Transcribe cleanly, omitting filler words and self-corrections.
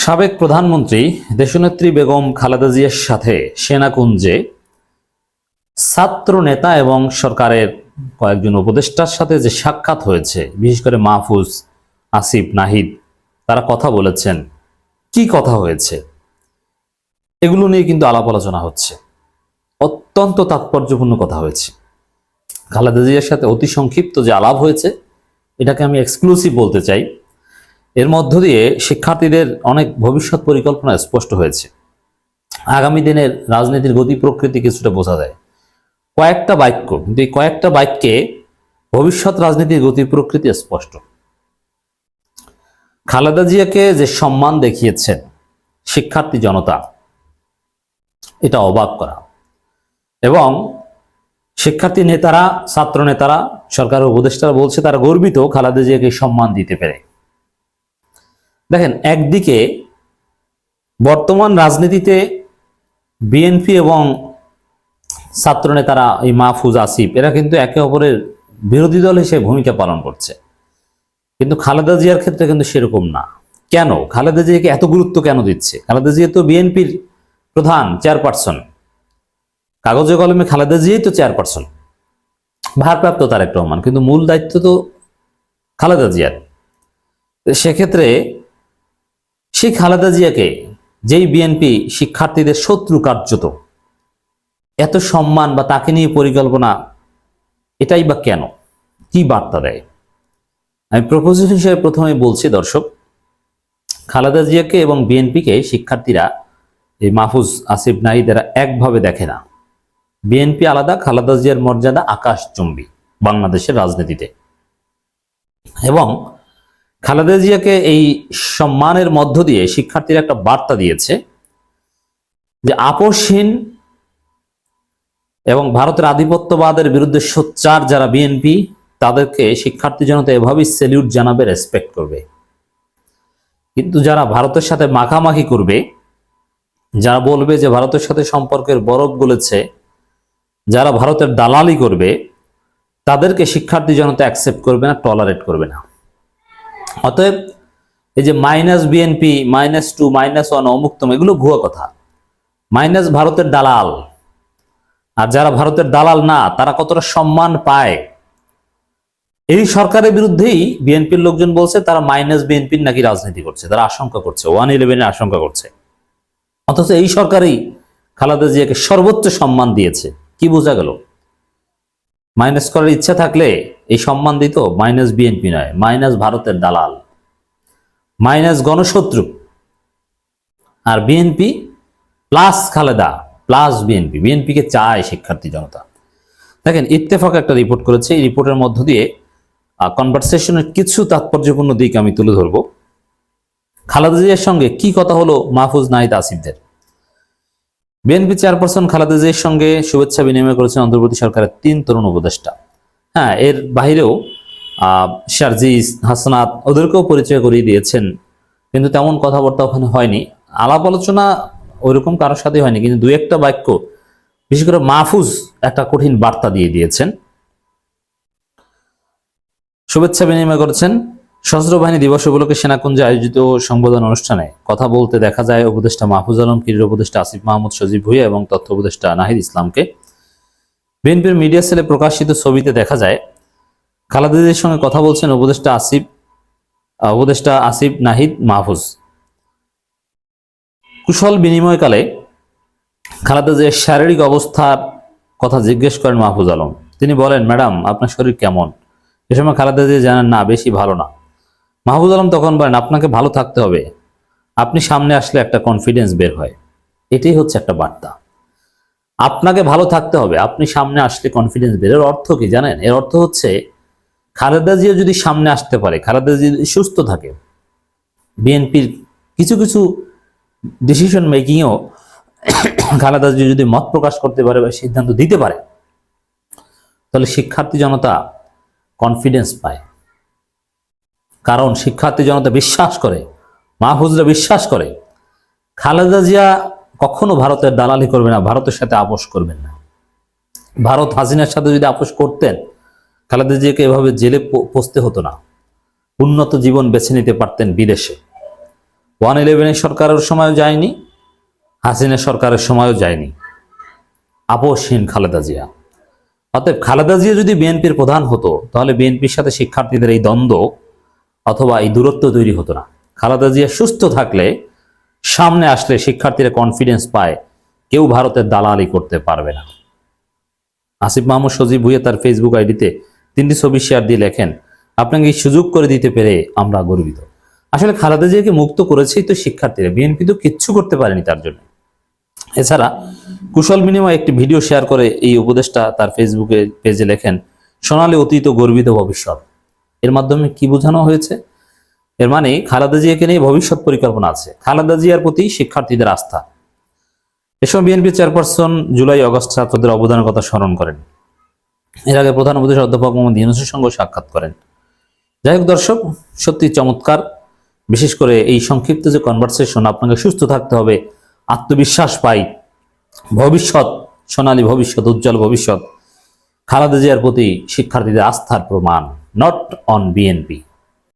সাবেক প্রধানমন্ত্রী দেশনেত্রী বেগম খালেদা জিয়ার সাথে সেনাকুঞ্জে ছাত্র নেতা এবং সরকারের কয়েকজন উপদেষ্টার সাথে যে সাক্ষাৎ হয়েছে, বিশেষ করে মাহফুজ, আসিফ, নাহিদ, তারা কথা বলেছেন। কি কথা হয়েছে এগুলো নিয়ে কিন্তু আলাপ আলোচনা হচ্ছে। অত্যন্ত তাৎপর্যপূর্ণ কথা হয়েছে। খালেদা জিয়ার সাথে অতি সংক্ষিপ্ত যে আলাপ হয়েছে, এটাকে আমি এক্সক্লুসিভ বলতে চাই। এর মধ্য দিয়ে শিক্ষার্থীদের অনেক ভবিষ্যৎ পরিকল্পনা স্পষ্ট হয়েছে। আগামী দিনের রাজনীতির গতি প্রকৃতি কিছুটা বোঝা যায়। কয়েকটা বাক্য, কিন্তু এই কয়েকটা বাক্যে ভবিষ্যৎ রাজনীতির গতি প্রকৃতি স্পষ্ট। খালেদা জিয়াকে যে সম্মান দেখিয়েছেন শিক্ষার্থী জনতা, এটা অবাক করা। এবং শিক্ষার্থী নেতারা, ছাত্র নেতারা, সরকারের উপদেষ্টারা বলছে তারা গর্বিত খালেদা জিয়াকে সম্মান দিতে পেরে। দেখেন, একদিকে বর্তমান রাজনীতিতে বিএনপি এবং ছাত্র নেতারা, এই মাহফুজ, আসিফ, এরা কিন্তু একে অপরের বিরোধী দল হিসেবে ভূমিকা পালন করছে। কিন্তু খালেদা জিয়ার ক্ষেত্রে কিন্তু সেরকম না। কেন খালেদা জিয়াকে এত গুরুত্ব কেন দিচ্ছে? খালেদা জিয়া তো বিএনপির প্রধান, চেয়ারপারসন। কাগজে কলমে খালেদা জিয়াই তো চেয়ারপারসন, ভারপ্রাপ্ত তারেক রহমান, কিন্তু মূল দায়িত্ব তো খালেদা জিয়ার। সেক্ষেত্রে সেই খালেদা জিয়াকে, যেই বিএনপি শিক্ষার্থীদের শত্রু কার্যত, এত সম্মান বা তাকে নিয়ে পরিকল্পনা, এটাই বা কেন? কি বার্তা দেয়? আমি প্রপোজাল হিসেবে প্রথমে বলছি, দর্শক, খালেদা জিয়াকে এবং বিএনপিকে শিক্ষার্থীরা, এই মাহফুজ, আসিফ, নাহিদ, এরা একভাবে দেখে না। বিএনপি আলাদা, খালেদা জিয়ার মর্যাদা আকাশচুম্বী বাংলাদেশের রাজনীতিতে। এবং খালেদা জিয়াকে এই সম্মানের মধ্য দিয়ে শিক্ষার্থীরা একটা বার্তা দিয়েছে যে আপোষহীন এবং ভারতের আধিপত্যবাদের বিরুদ্ধে সোচ্চার যারা বিএনপি, তাদেরকে শিক্ষার্থী জনতা এভাবেই স্যালিউট জানাবে, রেসপেক্ট করবে। কিন্তু যারা ভারতের সাথে মাখামাখি করবে, যারা বলবে যে ভারতের সাথে সম্পর্কের বরফ গলেছে, যারা ভারতের দালালি করবে, তাদেরকে শিক্ষার্থী জনতা অ্যাকসেপ্ট করবে না, টলারেট করবে না। অতএব এই যে মাইনাস বিএনপি, -2, -1, অমুক্তম, এগুলো ভুয়া কথা। মাইনাস ভারতের দালাল, আর যারা ভারতের দালাল না, তারা কতটা সম্মান পায়, এই সরকারের বিরুদ্ধেই বিএনপির লোকজন বলছে তারা মাইনাস বিএনপির নাকি রাজনীতি করছে, তারা আশঙ্কা করছে, 111-এর আশঙ্কা করছে। অথচ এই সরকারই খালেদা জিয়াকে সর্বোচ্চ সম্মান দিয়েছে। কি বোঝা গেল? মাইনাস করার ইচ্ছা থাকলে এই সম্মান দিত মাইনাস বিএনপি নয়, মাইনাস ভারতের দালাল, মাইনাস গণশত্রু। আর BNP plus Khaleda plus BNP, বিএনপিকে চায় শিক্ষার্থী জনতা। দেখেন, ইত্তেফাক একটা রিপোর্ট করেছে। এই রিপোর্টের মধ্য দিয়ে কনভারসেশনের কিছু তাৎপর্যপূর্ণ দিক আমি তুলে ধরব। খালেদা জিয়ার সঙ্গে কি কথা হলো মাহফুজ, নাহিদ, আসিফদের? বিএনপি চেয়ারপারসন খালেদা জিয়ার সঙ্গে শুভেচ্ছা বিনিময় করেছেন অন্তর্বর্তী সরকারের 3 তরুণ উপদেষ্টা। হ্যাঁ, এর বাহিরেও শারজিস, হাসনাত, ওদেরকেও পরিচয় করিয়ে দিয়েছেন, কিন্তু তেমন কথাবার্তা ওখানে হয়নি, আলাপ আলোচনা ওইরকম কারোর সাথে হয়নি। কিন্তু 2-1টা বাক্য, বিশেষ করে মাহফুজ একটা কঠিন বার্তা দিয়ে দিয়েছেন। শুভেচ্ছা বিনিময় করেছেন। সশস্ত্র বাহিনী দিবস উপলক্ষে সেনাকুঞ্জে আয়োজিত সংবোধন অনুষ্ঠানে কথা বলতে দেখা যায় উপদেষ্টা মাহফুজ আলম, ক্রীড়া উপদেষ্টা আসিফ মাহমুদ সজীব ভুঁইয়া এবং তথ্য উপদেষ্টা নাহিদ ইসলামকে। বিএনপির মিডিয়া সেলে প্রকাশিত ছবিতে দেখা যায় খালেদা জিয়ার সঙ্গে কথা বলছেন উপদেষ্টা আসিফ, নাহিদ, মাহফুজ। কুশল বিনিময়কালে খালেদা জিয়ার শারীরিক অবস্থার কথা জিজ্ঞেস করেন মাহফুজ আলম। তিনি বলেন, ম্যাডাম, আপনার শরীর কেমন? এ সময় খালেদা জিয়া জানান, না, বেশি ভালো না। মাহফুজ আলম তখন বলেন, আপনাকে ভালো থাকতে হবে, আপনি সামনে আসলে একটা কনফিডেন্স বের হয়। এটাই হচ্ছে একটা বার্তা। আপনাকে ভালো থাকতে হবে, আপনি সামনে আসলে কনফিডেন্স বের। এর অর্থ কি জানেন? এর অর্থ হচ্ছে খালেদা জিয়া যদি সামনে আসতে পারে, খালেদা জিয়া যদি সুস্থ থাকে, বিএনপির কিছু কিছু ডিসিশন মেকিংও খালেদা জিয়া যদি মত প্রকাশ করতে পারে বা সিদ্ধান্ত দিতে পারে, তাহলে শিক্ষার্থী জনতা কনফিডেন্স পায়। কারণ শিক্ষার্থী জনতা বিশ্বাস করে, মাহফুজরা বিশ্বাস করে, খালেদা জিয়া কখনো ভারতের দালালি করবে না, ভারতের সাথে আপোষ করবেন না। ভারত হাসিনার সাথে যদি আপোষ করতেন, খালেদা জিয়াকে এভাবে জেলে পচতে হতো না, উন্নত জীবন বেছে নিতে পারতেন বিদেশে। 111 সরকারের সময়ও যায়নি, হাসিনা সরকারের সময়ও যায়নি, আপোষহীন খালেদা জিয়া। অতএব খালেদা জিয়া যদি বিএনপির প্রধান হতো তাহলে বিএনপির সাথে শিক্ষার্থীদের এই দ্বন্দ্ব অথবা এই দূরত্ব তৈরি হতো না। খালেদা জিয়া সুস্থ থাকলে, সামনে আসলে শিক্ষার্থীরা কনফিডেন্স পায় কেউ ভারতের দালালি করতে পারবে না। আসিফ মাহমুদ সজীব ভুঁইয়া তার ফেসবুক আইডিতে 3টি ছবি শেয়ার দিয়ে লেখেন, আপনাকে এই সুযোগ করে দিতে পেরে আমরা গর্বিত। আসলে খালেদা জিয়াকে মুক্ত করেছেই তো শিক্ষার্থীরা, বিএনপি তো কিচ্ছু করতে পারেনি তার জন্য। এছাড়া কুশল বিনিময়ে একটি ভিডিও শেয়ার করে এই উপদেষ্টা তার ফেসবুকে পেজে লেখেন, সোনালী অতীত ও গর্বিত ভবিষ্যৎ। এর মাধ্যমে কি বোঝানো হয়েছে? এর মানে খালেদা জিয়াকে নিয়ে ভবিষ্যৎ পরিকল্পনা আছে, খালেদা জিয়ার প্রতি শিক্ষার্থীদের আস্থা। এসব বিএনপি চেয়ারপারসন জুলাই আগস্ট ছাত্রদের অবদানের কথা স্মরণ করেন। এর আগে প্রধান উপদেষ্টা অধ্যাপক মোহাম্মদ ইউনূসের সঙ্গে সাক্ষাৎ করেন। যাই হোক দর্শক, সত্যি চমৎকার। বিশেষ করে এই সংক্ষিপ্ত যে কনভারসেশন, আপনাকে সুস্থ থাকতে হবে, আত্মবিশ্বাস পাই, ভবিষ্যৎ সোনালী ভবিষ্যৎ, উজ্জ্বল ভবিষ্যৎ, খালেদা জিয়ার প্রতি শিক্ষার্থীদের আস্থার প্রমাণ, নট অন বিএনপি।